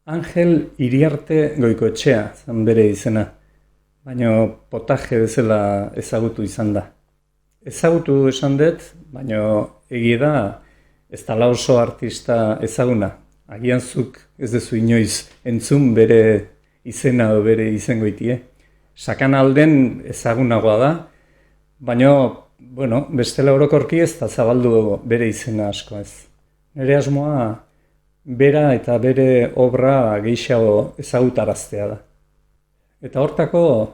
Angel Iriarte Goikoetxea zen bere izena, baina potaje bezala ezagutu izan da. Ezagutu esan dut, baina egia da ez dela oso artista ezaguna. Agian zuk ez duzu inoiz entzun bere izena edo bere izengoitie. Sakana alden ezagunagoa da, baina bestela orokorki ez da zabaldu bere izena asko ez. Nire asmoa bera eta bere obra gehiago ezagutaraztea da. Eta hortako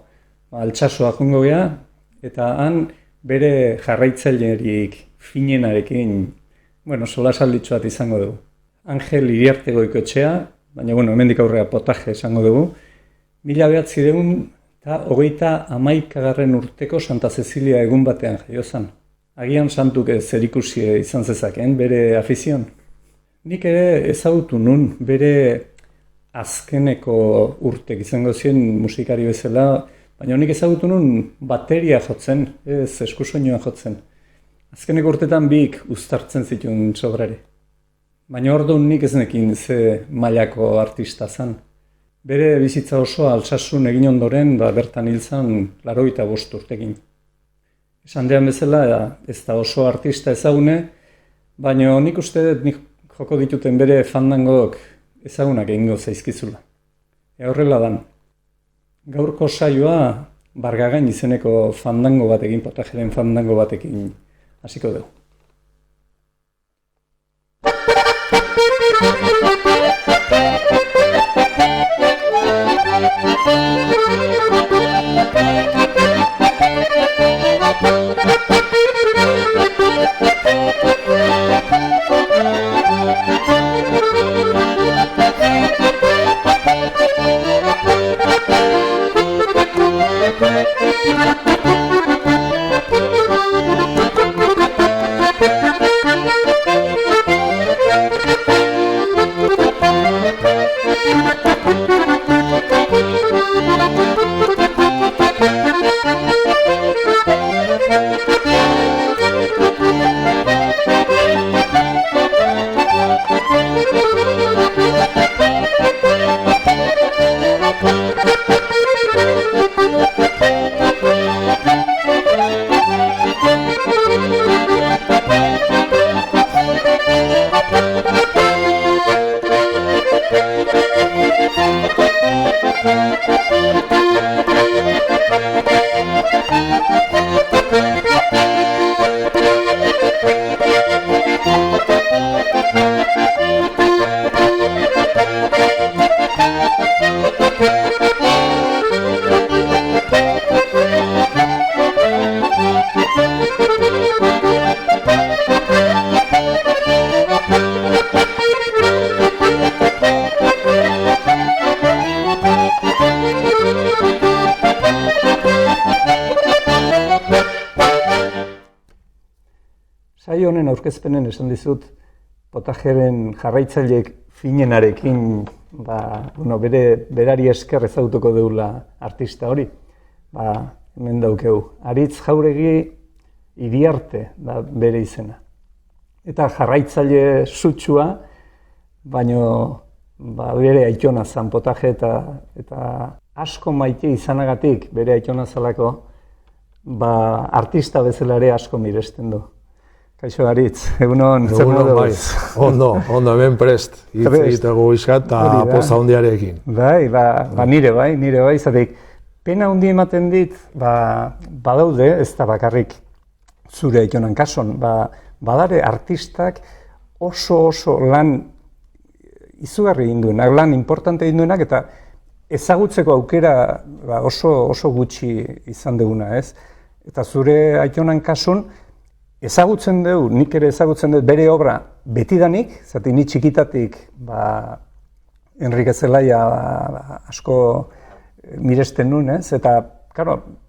Altsasoa joango gea, eta han bere jarraitzailerik finenarekin, solasalditxo bat izango dugu. Angel Iriarte Goikoetxea, baina hemendik aurrera potaje esango dugu, 1921 urteko Santa Cecilia egun batean jaio zen. Agian santuk zerikusi izan zezakeen bere afizion. Nik ere ezagutu nun bere azkeneko urtek izango ziren musikari bezala, baina nik ezagutu nun bateria jotzen, ez eskusoinua jotzen. Azkeneko urtetan biik uztartzen zituen sobrare. Baina orduan nik ez nekin ze mailako artista zen. Bere bizitza oso Altsasun egin ondoren, bertan hil zen 85 urtekin. Esan dean bezala ez da oso artista ezagune, baina nik uste dut nik joko dituten bere fandangok ezagunak egingo zaizkizula. Horrela dan. Gaurko saioa Bargagain izeneko fandango batekin, potajeren fandango batekin hasiko dugu. Saio honen aurkezpenen esan dizut, potajeren jarraitzaileek finenarekin, berari esker ezagutuko deula artista hori. Hemen daukeu, Aritz Jauregi Iriarte da bere izena. Eta jarraitzaile sutsua, baino bere aitona zan potaje eta asko maite izanagatik bere aitona zalako, artista bezala ere asko miresten du. Kaixo, Aritz, egunon, zer modu? Ondo, hemen prest, hitz egiteko izkat eta poza hondiarekin. Nire bai, zatik, pena hundi ematen dit, badaude, ez da bakarrik zure aitonan kason, badare artistak oso lan izugarri egin duenak, lan importante egin duenak, eta ezagutzeko aukera oso gutxi izan duguna, ez? Eta zure aitonan kasun, ezagutzen dugu, nik ere ezagutzen dut bere obra betidanik, zati ni txikitatik Enrique Zelaia asko miresten nuen, ez? Eta,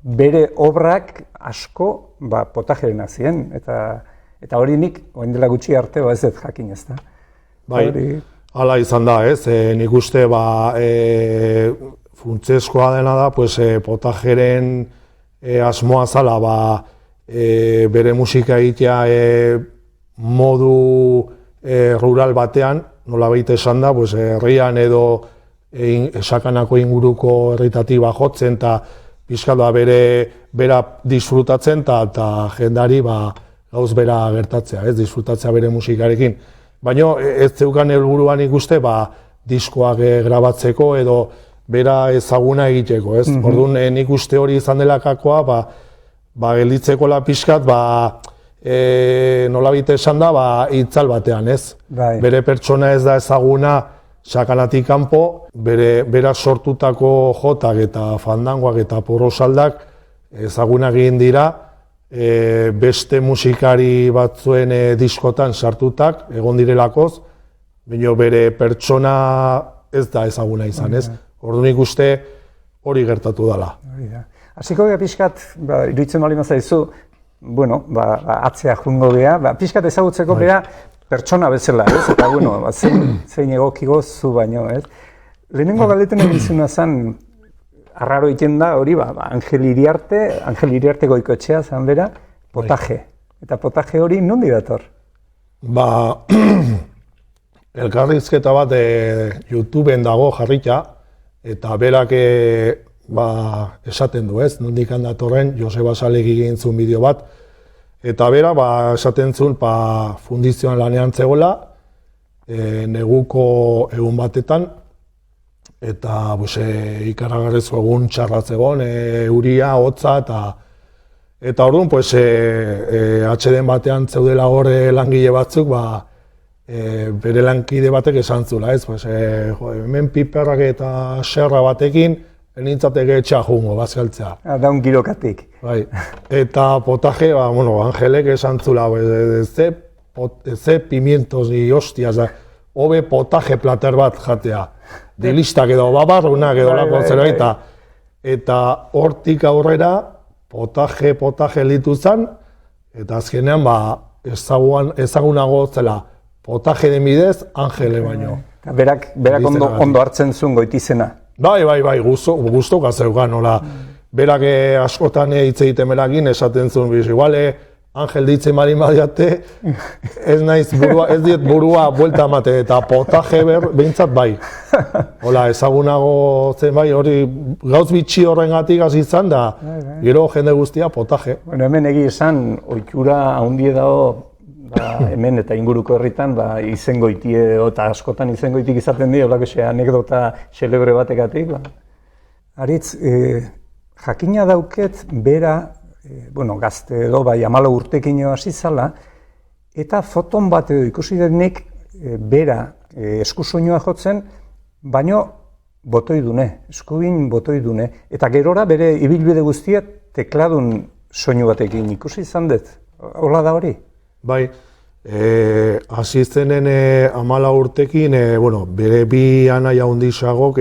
bere obrak asko potajeren azien, eta hori nik, orain dela gutxi arte, ez dut jakin, ez da? Bai, hala izan da, ez? Nik uste, funtsezkoa dena da, potajeren asmoa zala, bere musika egitea modu rural batean, nolabait esan da, herrian edo Sakanako inguruko erritatiba jotzen eta pixkat bera disfrutatzen eta jendari gauz bera gertatzea, disfrutatzea bere musikarekin. Baina ez zeukan helburuan ikuste diskoak grabatzeko edo bera ezaguna egiteko, ez? Orduan nik uste hori izan delakakoa, gelditzeko pixkat, nolabait esan da, itzal batean, ez? Bere pertsona ez da ezaguna sakanatik kanpo, bera sortutako jotak eta fandangoak eta porosaldak ezagunak egin dira, beste musikari batzuen diskotan sartutak, egon direlakoz, baina bere pertsona ez da ezaguna izan, ez? Orduan ikuste hori gertatu dela. Hasiko gara pixkat, iruditzen bali mazaizu, atzea jungo geha, pixkat ezagutzeko bera pertsona bezala, ez? Eta, zein egokigo zu baino, ez? Lehenengo galdetzen egizuna zen, arraro egiten da hori, Angel Iriarte goikotxea zan bera, potaje. Eta potaje hori nondi dator? Elkarrizketa bat YouTubeen dago jarrita, eta berak esaten du, ez? Nondik handatorren, Joseba Salek egin zuen bideo bat, eta bera esaten zuen fundizioan lanean zegoela, neguko egun batetan, eta ikaragarrizko egun txarratz egon, euria, hotza, eta orduan, atxeden batean zeudela hor langile batzuk, bere lankide batek esan zula, ez? Hemen piperrak eta serra batekin, nintzateke etxea jungo, bazkaltzea. Daun girokatik. Eta potaje, Angelek esan zula, ze pimientos ni hostias, hobe potaje plater bat jatea. Delistak edo babarrunak edo lako zerbait, eta hortik aurrera potaje litu zen, eta azkenean ezagunago zela potaje den bidez Angele baino. Berak ondo hartzen zuen goitizena. Bai, guztuka zeugan, nola. Berak askotan hitz egiten berakin esaten zuen, igual Angel ditzen marin badiate, ez diet burua buelta emate, eta potaje behintzat bai. Hola, ezagunago zen bai, hori gauz bitxi horrengatik hasi izan da, gero jende guztia potaje. Hemen egi esan, ohitura handie dago, hemen eta inguruko herritan, izengoitie, eta askotan izengoitik izaten dira, holako anekdota xelebre batekatik. Aritz, jakina dauket bera, gazte edo, 14 urtekin hasi zala, eta foton bat edo ikusi denik bera eskusoinua jotzen, baino eskubin botoidune, eta gerora bere ibilbide guztia tekladun soinu batekin ikusi izan dut. Hola da hori? Bai, hasi zenen 14 urtekin, bere bi anaia hundizagok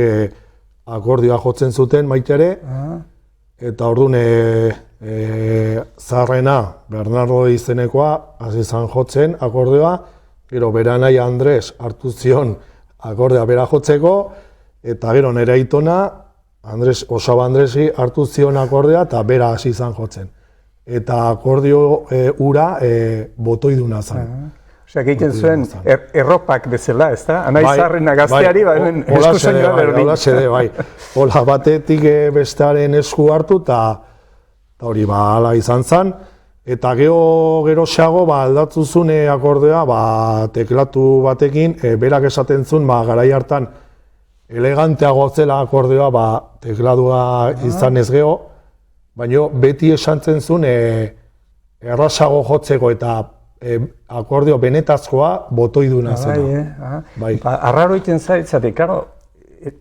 akordioa jotzen zuten maitere, eta orduan zaharrena, Bernardo izenekoa, hasi izan jotzen akordioa, gero bere anaia Andres hartu zion akordioa bera jotzeko, eta gero nire aitona, Osaba Andresi hartu zion akordioa eta bera hasi izan jotzen. Eta akordio ura botoiduna zen. Osea, egiten zuen erropak bezala, ez da? Anai zaharrena gazteari, eskusoinua berdin. Bai, hola batetik bestearen esku hartu, eta hori hala izan zen. Eta geroxeago aldatu zuen akordea teklatu batekin, berak esaten zuen garai hartan eleganteago zela akordeoa tekladua izan ez geho, baina beti esantzen zuen errazago jotzeko eta akordeo benetazkoa botoiduna zena. Arraro egiten zaitzatik, karo,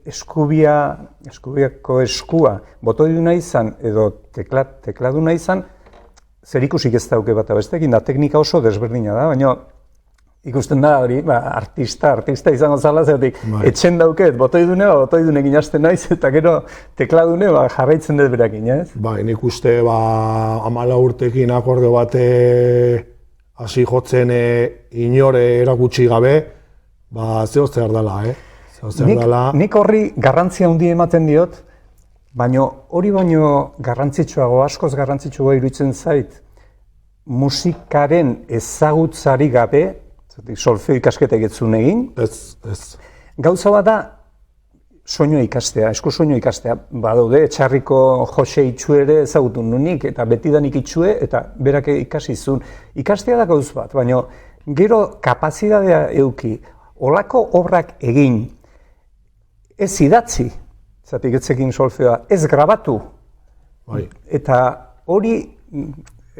eskubiako eskua botoiduna izan edo tekladuna izan, zer ikusik ez dauke bat abestekin, da teknika oso desberdina da, baina ikusten da hori, artista izango zala, zeratik, etxen dauket, botoidunekin hasten naiz, eta gero tekladune jarraitzen dut berakin, ez? Nik uste 14 urtekin akordeo bate hasi jotzen inore erakutsi gabe, zeo zer dela, Nik horri garrantzia handia ematen diot, baina hori baino garrantzitsuago, askoz garrantzitsuago iruditzen zait, musikaren ezagutzari gabe, solfeo ikasketak etzun egin. Ez. Gauza bat da, soinu ikastea, esku soinu ikastea, badaude, Etxarriko Jose Itxue ere ezagutu nunik, eta betidanik Itxue, eta berak ikasi zuen. Ikastea da gauz bat, baina gero kapazitatea eduki, olako obrak egin, ez idatzi, zatik etzekin solfeoa, ez grabatu, eta hori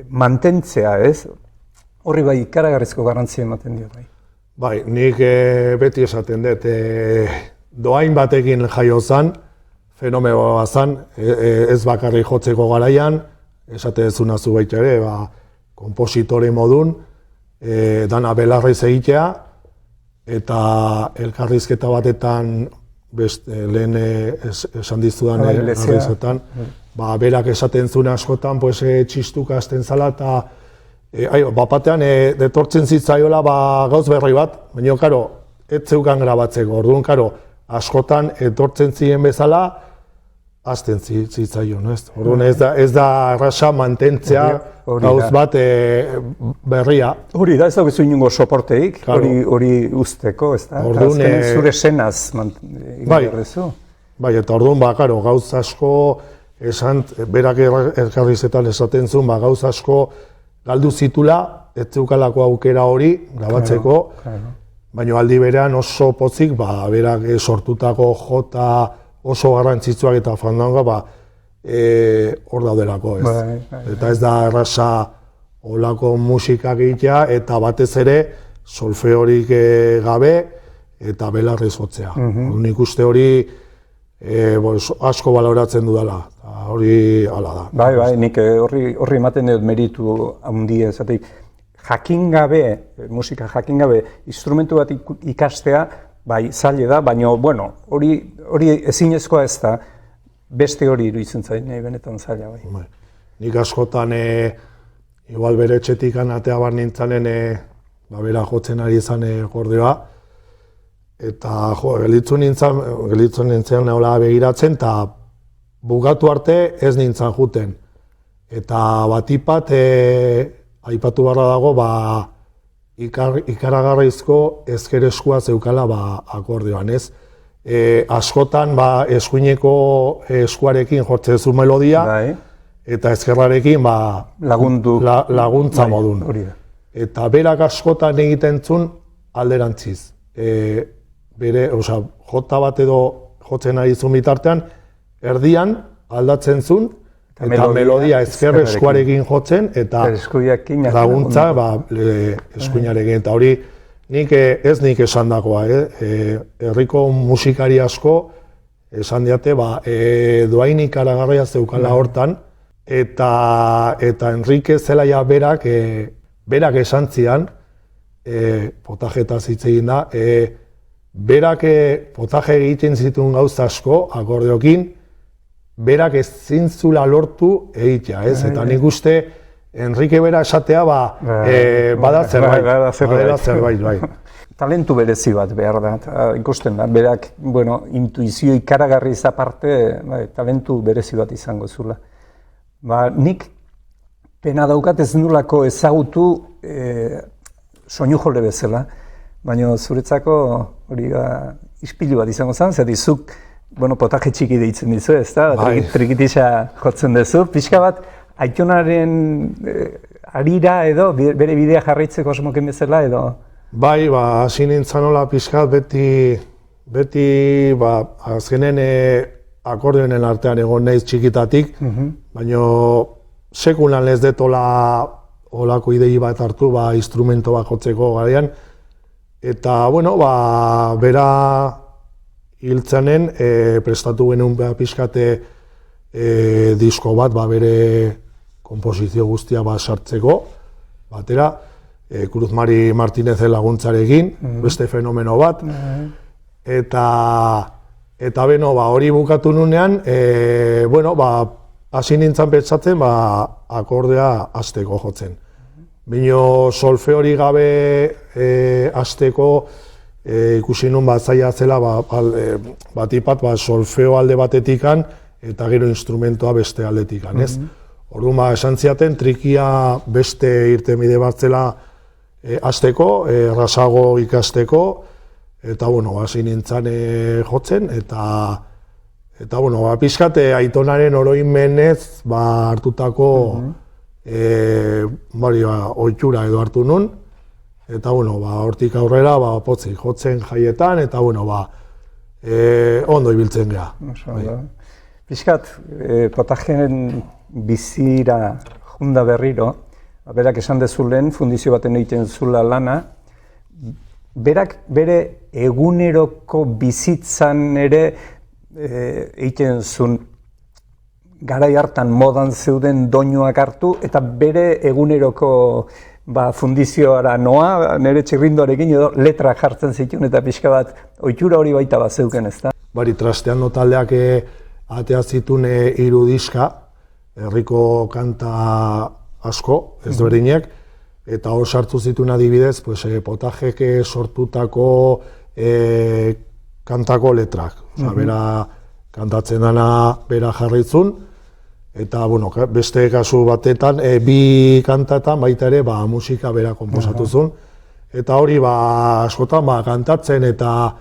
mantentzea, ez? Horri bai ikaragarrizko garrantzia ematen dio bai. Bai, nik beti esaten dut, doain batekin jaio zan, fenomenoa zan, ez bakarri jotzeko garaian, esate dezuna zu baita ere, kompositore modun, dana belarriz egitea, eta elkarrizketa batetan, lehen esan dizudan elkarrizetan, berak esaten zuen askotan, txistuka hasten zala, eta bapatean detortzen zitzaiola gauz berri bat, baina, karo, ez zeukan grabatzeko, orduan, karo, askotan etortzen ziren bezala, hasten zitzaion, ez? Orduan, ez da erraza mantentzea gauz bat berria. Hori da, ez dago inungo soporteik, hori usteko, ez da? Azken zure senaz egin Bai, eta orduan, karo, gauz asko, berak elkarrizetan esaten zuen, gauz asko galdu zitula, ez zeukalako aukera hori grabatzeko, baina aldi berean oso pozik, berak sortutako jota oso garrantzitsuak eta fandangoa, hor daudelako, ez. Eta ez da erraza olako musikak egitea, eta batez ere solfeorik gabe eta belarrez jotzea. Nik uste hori asko baloratzen dudala, hori hala da. Bai, nik horri ematen dut meritu handia, zatik, jakin gabe, musika jakin gabe, instrumentu bat ikastea, bai, zaila da, baina, bueno, hori ezinezkoa ez da, beste hori iruditzen zain, benetan zaila, bai. Nik askotan, igual bere etxetik anatea bar nintzanen, bera jotzen ari izan akordeoa, eta gelitzen nintzen nola begiratzen, eta bukatu arte ez nintzen juten. Eta batipat, aipatu barra dago, ikaragarrizko ezker eskua zeukala akordeoan, ez? Askotan eskuineko eskuarekin jortzen zu melodia, eta ezkerrarekin laguntza modun. Eta berak askotan egiten zuen alderantziz. Jota bat edo jotzen ari zuen bitartean, erdian aldatzen zuen, eta melodia ezker eskuarekin jotzen, eta laguntza eskuinarekin. Eta hori ez nik esan dakoa, herriko musikari asko esan diate, doain ikaragarria zeukala hortan, eta Enrique Zelaia berak esan zian, potajetaz hitz egin da, berak potaje egiten zituen gauza asko, akordeokin, berak ezin zula lortu egitea, ez? Eta nik uste, Enrique bera esatea, bada zerbait, bai. Talentu berezi bat behar da, ikusten da, berak, intuizio ikaragarri aparte, talentu berezi bat izango zula. Nik pena daukat ez nulako ezagutu soinu jole bezala, baina zuretzako hori ispilu bat izango zen, zer dizuk, potaje txiki deitzen dizu, ez da? Trikitisa jotzen duzu. Pixka bat, aitonaren arira edo, bere bidea jarraitzeko osmoken bezala edo? Bai, hasi nintzen nola pixka beti, azkenen akordeonen artean egon naiz txikitatik, baina sekulan ez detola olako idei bat hartu, instrumento bat jotzeko garaian, eta, bera hiltzanen prestatu genuen pixkate disko bat, bere komposizio guztia sartzeko, batera, Cruz Mari Martínez laguntzarekin, beste fenomeno bat, eta hori bukatu nunean, hasi nintzen pentsatzen, akordea hasteko jotzen. Bino solfeori gabe hasteko ikusi nun zaila zela batipat solfeo alde batetikan eta gero instrumentoa beste aldetikan, ez? Orduan esan ziaten trikia beste irtenbide bat zela hasteko, errazago ikasteko, Eta, bueno, hasi nintzen jotzen, eta bueno, pixkat aitonaren oroimenez hartutako ohitura edo hartu nun, eta, bueno, hortik aurrera, potzik jotzen jaietan, eta, bueno, ondo ibiltzen geha. Pixkat, potajeen bizira junda berriro, berak esan dezulen, fundizio baten egiten zula lana, berak bere eguneroko bizitzan ere egiten zuen garai hartan modan zeuden doinuak hartu, eta bere eguneroko fundizioara noa, nire txirrindoarekin edo letra jartzen zituen, eta pixka bat ohitura hori baita bat zeuken, ez da? Bari, Trasteando taldeak atea zituen 3 diska, herriko kanta asko, ezberdinak, eta hor sartu zituen adibidez, Potajek sortutako kantako letrak. Bera kantatzen dana bera jarraitzun, eta beste kasu batetan, 2 kantatan baita ere musika bera konposatu zuen. Eta hori askotan kantatzen eta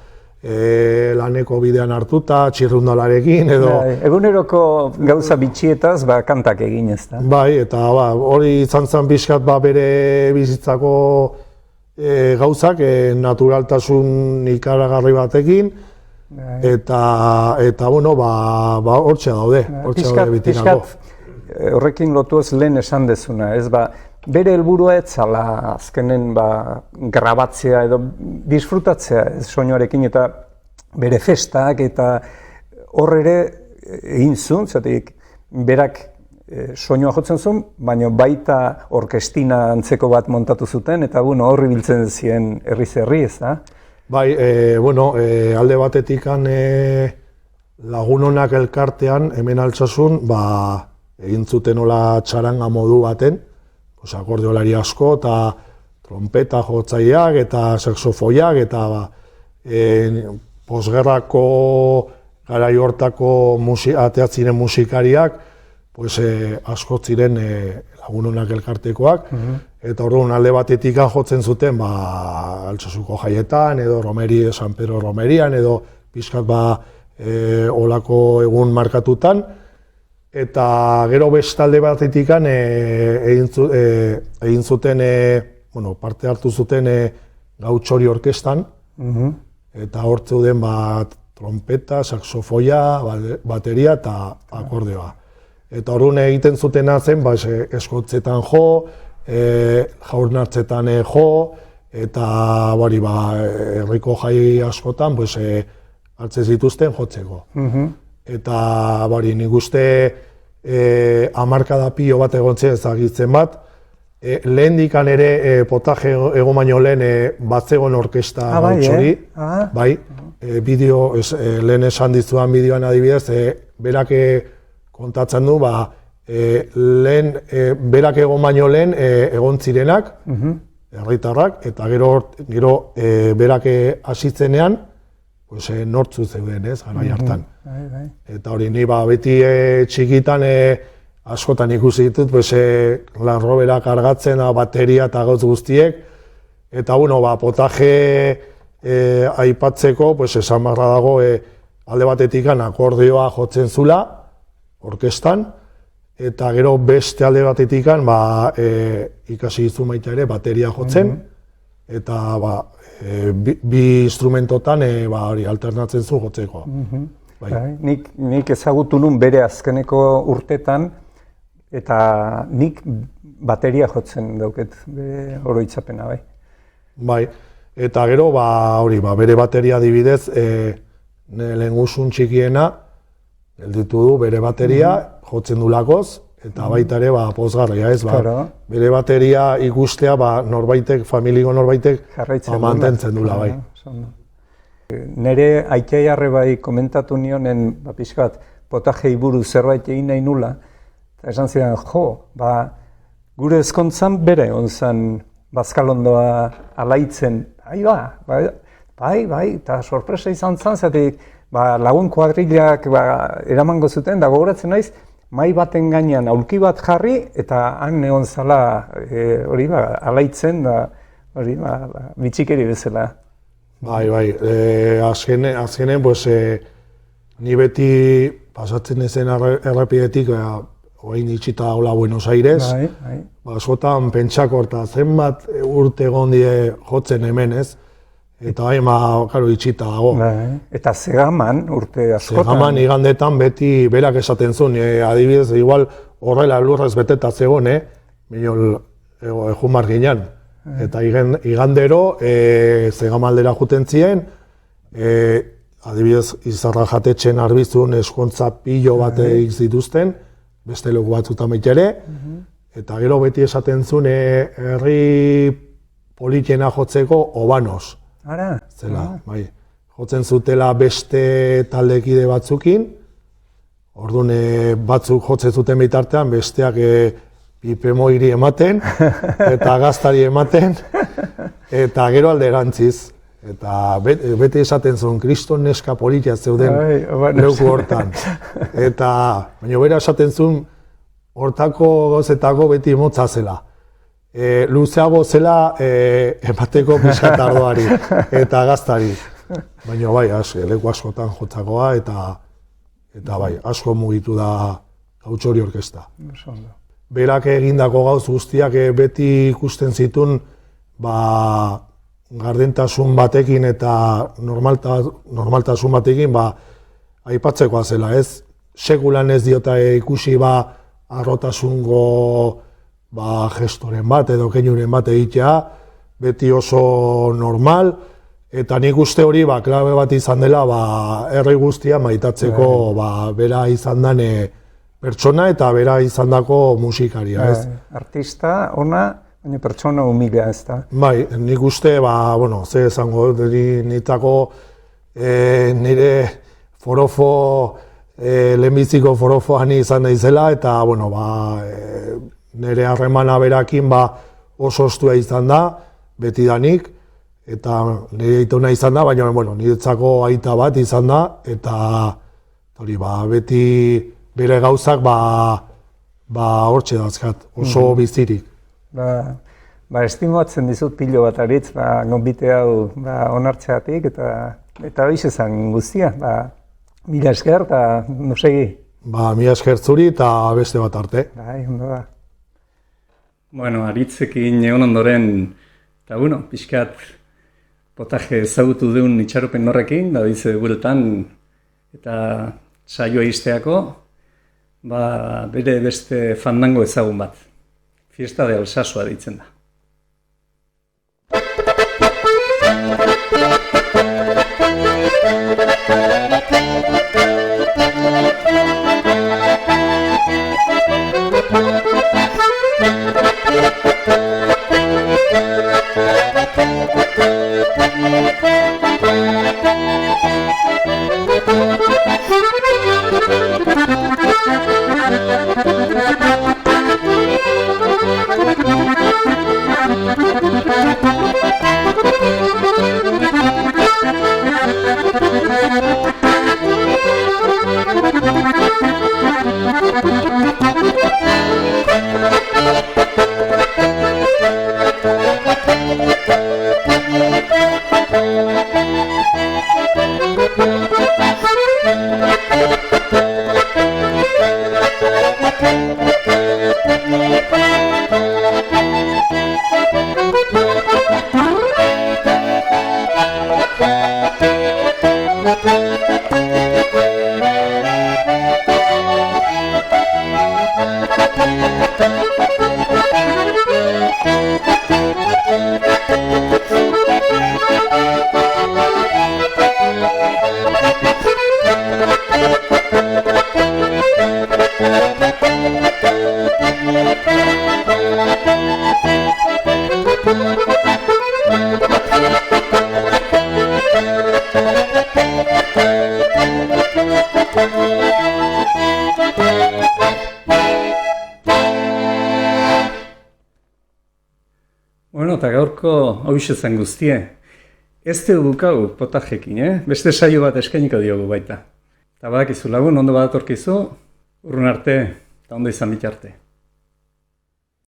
laneko bidean hartuta, txirrundalarekin edo... Eguneroko gauza bitxietaz kantak egin ez da. Bai, eta hori izan zen pixkat bizitzako gauzak naturaltasun ikaragarri batekin, eta bueno, hortxe daude bitinako. Horrekin lotu ez lehen esan dezuna, ez bere helburua ez zala azkenen grabatzea edo disfrutatzea soinuarekin eta bere festak eta hor ere egin zuen, zatik berak soinua jotzen zuen, baina baita orkestina antzeko bat montatu zuten eta horri biltzen ziren herri ez da? Bai, alde batetik Lagunonak elkartean hemen Altsasun egin zuten hola txaranga modu baten, akordeolari asko eta trompeta jotzaileak eta saxofoiak eta posgerrako garai hortako ateatziren musikariak asko ziren Lagunonak elkartekoak, eta orduan alde batetik jotzen zuten Altsasuko jaietan edo San Pedro Romerian edo pixkat olako egun markatutan, eta gero bestalde batetik egin zuten, parte hartu zuten Gautxori orkestan, eta hor zeuden trompeta, saxofoia, bateria eta akordeoa. Eta orduan egiten zutena zen, eskotzetan jo, jaurnartzetan jo, eta herriko jai askotan hartzen zituzten jotzeko. Eta nik uste hamarkada pilo bat egontzen ezagitzen bat, lehendikan ere Potaje egon baino lehen batzegon orkesta Gautxori, lehen esan dizudan bideoan adibidez, berak kontatzen du, lehen berak egon baino lehen egon zirenak, herritarrak, eta gero berak hasitzenean nortzu zeuden, garai hartan. Eta hori ni beti txikitan askotan ikusi ditut, lanrobera kargatzen, bateria eta gauz guztiek, eta Potaje aipatzeko, esan barra dago, alde batetik akordeoa jotzen zula, orkestan, eta gero beste alde batetik ikasi dizu baita ere bateria jotzen, eta bi instrumentotan alternatzen zu jotzeko. Nik ezagutu nun bere azkeneko urtetan, eta nik bateria jotzen dauket oroitzapena, bai. Bai, eta gero bere bateria adibidez, lehengusun txikiena, gelditu du bere bateria, jotzen du lakoz, eta baita ere pozgarria ez, bere bateria ikustea norbaitek, familiko norbaitek mantentzen dula, bai. Nere Aitaiarre bai komentatu nionen, pixkat, Potajei buruz zerbait egin nahi nula, eta esan ziren, gure ezkontzan bere onzan Bazkalondoa alaitzen, bai, eta sorpresa izan zan, zatik lagun kuadrilak eramango zuten, da gogoratzen naiz, mai baten gainean aulki bat jarri, eta han egon zala alaitzen, bitxikeri bezala. Bai, azkenen, pues, ni beti pasatzen ezen errepidetik, oain itxita dagoela Buenos Aires, askotan pentsako eta zenbat urte egon die jotzen hemen, ez? Eta karo, itxita dago. Eta Zegaman urte askotan. Zegaman igandetan beti berak esaten zuen, adibidez, igual horrela lurrez beteta zegoen, egun marginan. Eta igandero, Zegamaldera juten ziren, adibidez, Izarra jatetxen arbizun eskontza pilo bat zituzten, beste leku batzutan ere, eta gero beti esaten zuen herri politiena jotzeko Obanos. Zela, bai. Jotzen zutela beste taldekide batzukin, orduan batzuk jotzen zuten bitartean, besteak pipemoiri ematen, eta gaztari ematen, eta gero alderantziz. Eta beti esaten zuen, kriston neska politia zeuden leuku hortan. Eta, baina bera esaten zuen, hortako gozetako beti motza zela. Luzeago zela emateko pixkat ardoari eta gaztari. Baina bai, leku askotan jotzakoa eta bai, asko mugitu da Gautxori orkesta. Berak egindako gauz guztiak beti ikusten zituen gardentasun batekin eta normaltasun batekin aipatzekoa zela, ez? Sekulan ez diota ikusi arrotasungo gestoren bat edo keinuren bat egitea, beti oso normal, eta nik uste hori klabe bat izan dela herri guztia maitatzeko bera izan den pertsona eta bera izan dako musikaria, ez? Artista, ona, baina pertsona humilea, ez da? Bai, nik uste, ze esango, nitako nire forofo, lehenbiziko forofoan izan daizela, eta, nire harremana berakin oso ostua izan da, beti danik, eta nire aitona izan da, baina niretzako aita bat izan da, eta beti bere gauzak hortxe dazkat, oso bizirik. Estimatzen dizut pilo bat aritz, gonbite hau onartzeatik, eta hoiz ezan guztia, mila esker eta nosegi. Mila esker zuri eta beste bat arte. Bai, ondo da. Aritzekin egon ondoren, eta pixkat potaje ezagutu duen itxaropen horrekin, da dize guretan, eta saioa izteako, bere beste fandango ezagun bat. Fiesta de Alsasoa ditzen da. Eta gaurko hauxe zen guztie. Ez dugu bukau potajekin, beste saio bat eskainiko diogu baita. Eta badakizu lagun, ondo badatorkizu, urrun arte, eta ondo izan bitarte.